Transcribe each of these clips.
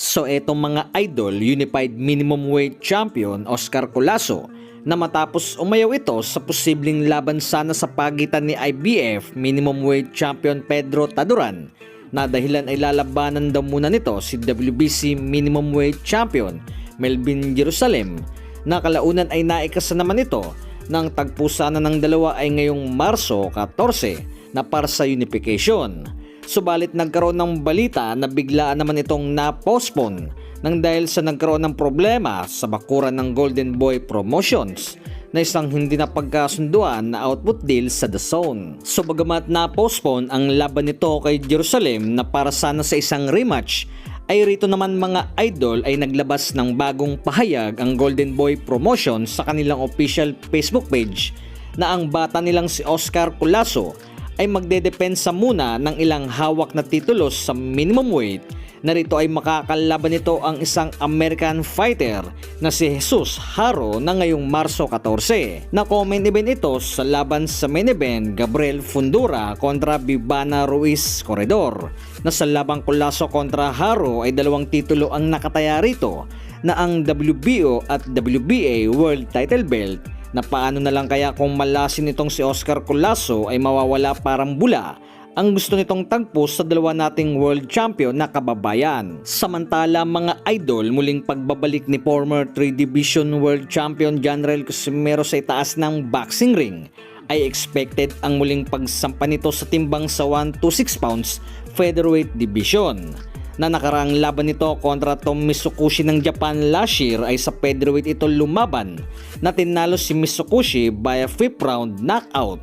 So etong mga idol, Unified Minimum Weight Champion Oscar Collazo na matapos umayaw ito sa posibleng laban sana sa pagitan ni IBF Minimum Weight Champion Pedro Taduran na dahilan ay lalabanan daw muna nito si WBC Minimum Weight Champion Melvin Jerusalem na kalaunan ay naikasa naman ito ng tagpo sana ng dalawa ay ngayong Marso 14 na para sa unification. Subalit nagkaroon ng balita na biglaan naman itong na-postpone nang dahil sa nagkaroon ng problema sa bakuran ng Golden Boy Promotions na isang hindi na pagkasunduan na output deal sa The Zone. So bagamat na-postpone ang laban nito kay Jerusalem na para sana sa isang rematch, ay rito naman mga idol ay naglabas ng bagong pahayag ang Golden Boy Promotions sa kanilang official Facebook page na ang bata nilang si Oscar Collazo ay magdedepensa muna ng ilang hawak na titulos sa minimum weight na rito ay makakalaban nito ang isang American fighter na si Jesus Haro na ngayong Marso 14. Na-comment event ito sa laban sa main event Gabriel Fundura kontra Bibana Ruiz Corredor na sa labang Collazo kontra Haro ay dalawang titulo ang nakataya rito na ang WBO at WBA World Title Belt na paano na lang kaya kung malasin nitong si Oscar Collazo ay mawawala parang bula ang gusto nitong tagpo sa dalawa nating world champion na kababayan. Samantala mga idol, muling pagbabalik ni former 3 Division World Champion Janrel Casimero sa itaas ng boxing ring ay expected ang muling pagsampa nito sa timbang sa 126 pounds featherweight division. Na nakaraang laban nito kontra Tom Mitsukushi ng Japan last year ay sa featherweight ito lumaban na tinalo si Mitsukushi via 5th round knockout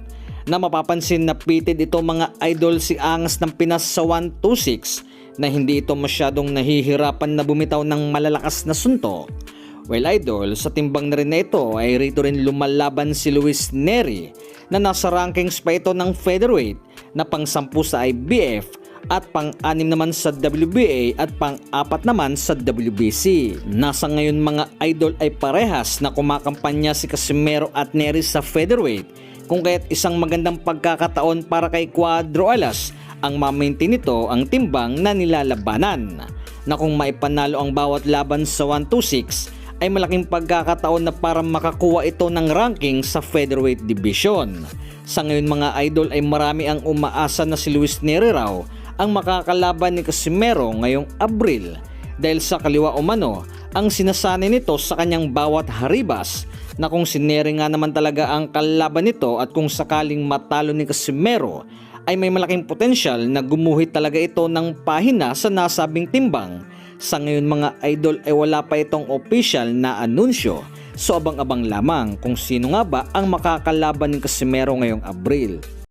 na mapapansin na pitted ito mga idol si Angas ng Pinas sa 126 na hindi ito masyadong nahihirapan na bumitaw ng malalakas na suntok. Well idol, sa timbang na rin na ito ay rito rin lumalaban si Luis Neri na nasa rankings pa ito ng featherweight na pang-10 sa IBF at pang-6 naman sa WBA at pang-4 naman sa WBC. Nasa ngayon mga idol ay parehas na kumakampanya si Casimero at Neri sa featherweight kung kaya't isang magandang pagkakataon para kay Cuadro Alas ang ma-maintain nito ang timbang na nilalabanan. Na kung maipanalo ang bawat laban sa 126 ay malaking pagkakataon na para makakuha ito ng ranking sa featherweight division. Sa ngayon mga idol ay marami ang umaasa na si Luis Neri raw ang makakalaban ni Casimero ngayong Abril dahil sa kaliwa umano ang sinasanay nito sa kanyang bawat haribas na kung si Neri nga naman talaga ang kalaban nito at kung sakaling matalo ni Casimero ay may malaking potensyal na gumuhit talaga ito ng pahina sa nasabing timbang. Sa ngayon mga idol ay wala pa itong official na anunsyo, so abang-abang lamang kung sino nga ba ang makakalaban ni Casimero ngayong Abril.